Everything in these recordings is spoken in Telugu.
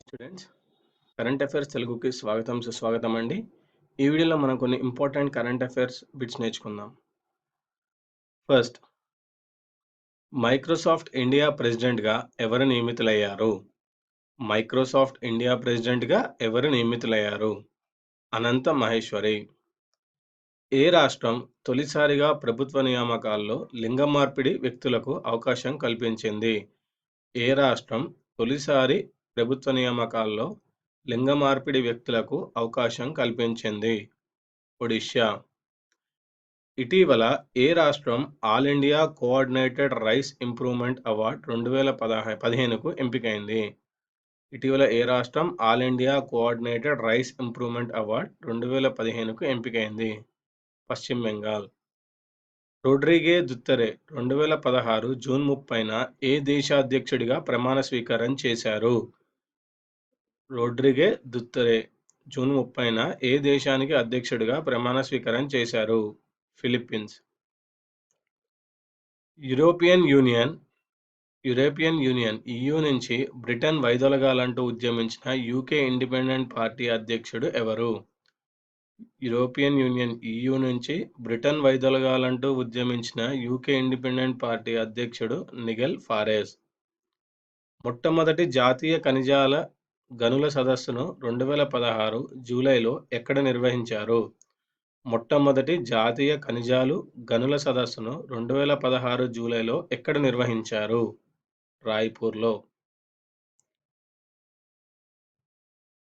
స్టూడెంట్స్, కరెంట్ అఫైర్స్ తెలుగుకి స్వాగతం సుస్వాగతం అండి. ఈ వీడియోలో మనం కొన్ని ఇంపార్టెంట్ కరెంట్ అఫైర్స్ బిట్స్ నేర్చుకుందాం. ఫస్ట్, మైక్రోసాఫ్ట్ ఇండియా ప్రెసిడెంట్గా ఎవరు నియమితులయ్యారు? మైక్రోసాఫ్ట్ ఇండియా ప్రెసిడెంట్గా ఎవరు నియమితులయ్యారు? అనంత మహేశ్వరి. ఏ రాష్ట్రం తొలిసారిగా ప్రభుత్వ నియామకాల్లో లింగ మార్పిడి వ్యక్తులకు అవకాశం కల్పించింది? ఏ రాష్ట్రం తొలిసారి ప్రభుత్వ నియామకాల్లో లింగ మార్పిడి వ్యక్తులకు అవకాశం కల్పించింది? ఒడిషా. ఇటీవల ఏ రాష్ట్రం all India coordinated rice improvement award 2015కు ఎంపికైంది? ఇటీవల ఏ రాష్ట్రం all India coordinated rice improvement award 2015కు ఎంపికైంది? పశ్చిమ బెంగాల్. రోడ్రిగే దుత్తెరే 2016 జూన్ 30న ఏ దేశ అధ్యక్షుడిగా ప్రమాణ స్వీకారం చేశారు? రోడ్రిగే దుత్తెరే జూన్ 30న ఏ దేశానికి అధ్యక్షుడిగా ప్రమాణ స్వీకారం చేశారు? ఫిలిప్పీన్స్. యూరోపియన్ యూనియన్ EU నుంచి బ్రిటన్ వైదొలగాలంటూ ఉద్యమించిన యూకే ఇండిపెండెంట్ పార్టీ అధ్యక్షుడు ఎవరు? యూరోపియన్ యూనియన్ EU నుంచి బ్రిటన్ వైదొలగాలంటూ ఉద్యమించిన యూకే ఇండిపెండెంట్ పార్టీ అధ్యక్షుడు నిగెల్ ఫారెజ్. మొట్టమొదటి జాతీయ ఖనిజాల గనుల సదస్సును 2016 జూలైలో ఎక్కడ నిర్వహించారు? మొట్టమొదటి జాతీయ ఖనిజాలు గనుల సదస్సును 2016 జూలైలో ఎక్కడ నిర్వహించారు? రాయ్పూర్లో.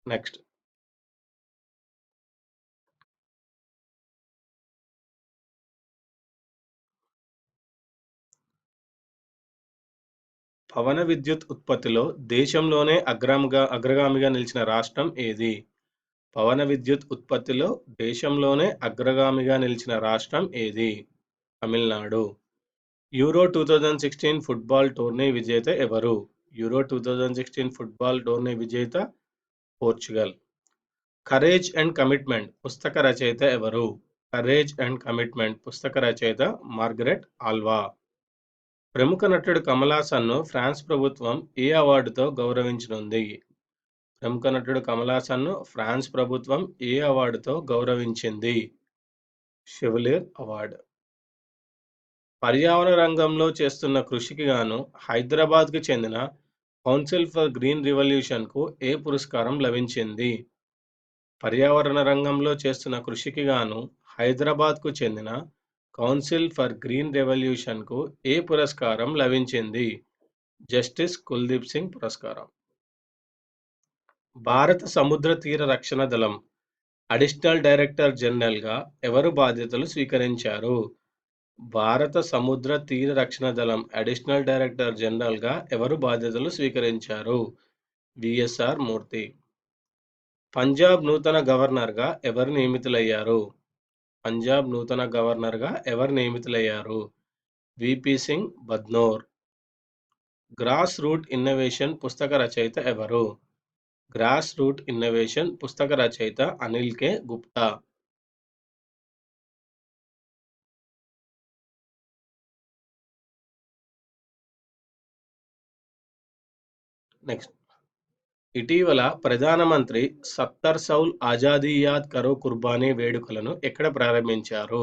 నెక్స్ట్, పవన విద్యుత్ ఉత్పత్తిలో దేశంలోనే అగ్రగామిగా నిలిచిన రాష్ట్రం ఏది? పవన విద్యుత్ ఉత్పత్తిలో దేశంలోనే అగ్రగామిగా నిలిచిన రాష్ట్రం ఏది? తమిళనాడు. యూరో 2016 ఫుట్బాల్ టోర్నీ విజేత ఎవరు? యూరో 2016 ఫుట్బాల్ టోర్నీ విజేత పోర్చుగల్. కరేజ్ అండ్ కమిట్మెంట్ పుస్తక రచయిత ఎవరు? కరేజ్ అండ్ కమిట్మెంట్ పుస్తక రచయిత మార్గరెట్ ఆల్వా. ప్రముఖ నటుడు కమల్ హాసన్ను ఫ్రాన్స్ ప్రభుత్వం ఏ అవార్డుతో గౌరవించనుంది? ప్రముఖ నటుడు కమల్ హాసన్ను ఫ్రాన్స్ ప్రభుత్వం ఏ అవార్డుతో గౌరవించింది? షెవలియర్ అవార్డు. పర్యావరణ రంగంలో చేస్తున్న కృషికి గాను హైదరాబాద్కు చెందిన కౌన్సిల్ ఫర్ గ్రీన్ రివల్యూషన్కు ఏ పురస్కారం లభించింది? పర్యావరణ రంగంలో చేస్తున్న కృషికి గాను హైదరాబాద్కు చెందిన కౌన్సిల్ ఫర్ గ్రీన్ రెవల్యూషన్కు ఏ పురస్కారం లభించింది? జస్టిస్ కుల్దీప్ సింగ్ పురస్కారం. భారత సముద్ర తీర రక్షణ దళం అడిషనల్ డైరెక్టర్ జనరల్గా ఎవరు బాధ్యతలు స్వీకరించారు? భారత సముద్ర తీర రక్షణ దళం అడిషనల్ డైరెక్టర్ జనరల్గా ఎవరు బాధ్యతలు స్వీకరించారు? విఎస్ఆర్ మూర్తి. పంజాబ్ నూతన గవర్నర్గా ఎవరు నియమితులయ్యారు? పంజాబ్ నూతన గవర్నర్గా ఎవరు నియమితులయ్యారు? VP Singh Badnore. Grass root innovation పుస్తక రచయిత ఎవరు? గ్రాస్ రూట్ ఇన్నోవేషన్ పుస్తక రచయిత అనిల్ కె గుప్తా. నెక్స్ట్, ఇటీవల ప్రధానమంత్రి సత్తర్ సౌల్ ఆజాదీ యాద్ కరో కుర్బానీ వేడుకలను ఎక్కడ ప్రారంభించారు?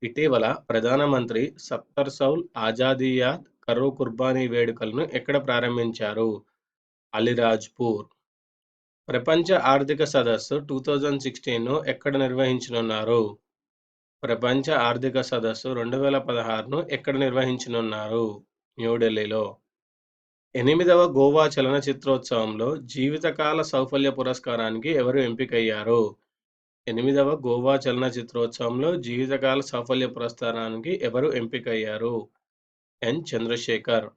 ఇటీవల ప్రధానమంత్రి సత్తర్ సౌల్ ఆజాదీ యాద్ కరో కుర్బానీ వేడుకలను ఎక్కడ ప్రారంభించారు? అలీరాజ్పూర్. ప్రపంచ ఆర్థిక సదస్సు 2016ను ఎక్కడ నిర్వహించనున్నారు? ప్రపంచ ఆర్థిక సదస్సు 2016ను ఎక్కడ నిర్వహించనున్నారు? న్యూఢిల్లీలో. 8వ గోవా చలనచిత్రోత్సవంలో జీవితకాల సౌఫల్య పురస్కారానికి ఎవరు ఎంపికయ్యారు? 8వ గోవా చలనచిత్రోత్సవంలో జీవితకాల సౌఫల్య పురస్కారానికి ఎవరు ఎంపికయ్యారు? ఎన్ చంద్రశేఖర్.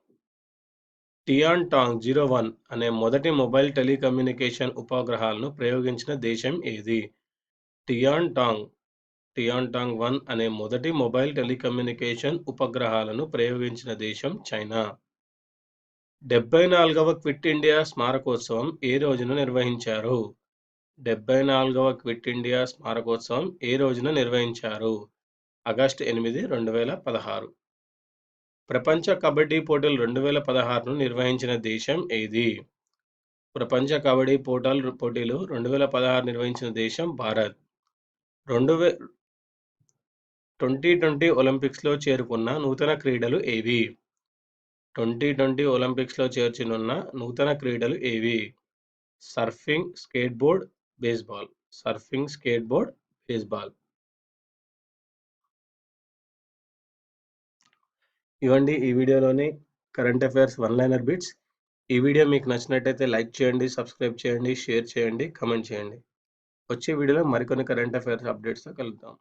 టియాన్టాంగ్ 01 అనే మొదటి మొబైల్ టెలికమ్యూనికేషన్ ఉపగ్రహాలను ప్రయోగించిన దేశం ఏది? టియాన్టాంగ్ 1 అనే మొదటి మొబైల్ టెలికమ్యూనికేషన్ ఉపగ్రహాలను ప్రయోగించిన దేశం చైనా. 74వ క్విట్ ఇండియా స్మారకోత్సవం ఏ రోజున నిర్వహించారు? 74వ క్విట్ ఇండియా స్మారకోత్సవం ఏ రోజున నిర్వహించారు? ఆగస్టు 8, 2016. ప్రపంచ కబడ్డీ పోటీలు 2016ను నిర్వహించిన దేశం ఏది? ప్రపంచ కబడ్డీ పోటీలు 2016 నిర్వహించిన దేశం భారత్. 2020 ఒలింపిక్స్‌లో చేరుకున్న నూతన క్రీడలు ఏవి? 2020 ఒలింపిక్స్‌లో చేర్చనున్న నూతన క్రీడలు ఏవి? Surfing, skateboard, baseball. Surfing, skateboard, baseball. ఇవండి ఈ వీడియోలోని current affairs one liner bits. ఈ వీడియో మీకు నచ్చినట్టయితే లైక్ చేయండి, సబ్స్క్రైబ్ చేయండి, షేర్ చేయండి, కామెంట్ చేయండి. వచ్చే వీడియోలో మరికొన్ని కరెంట్ అఫైర్స్ అప్డేట్స్‌తో కలుద్దాం.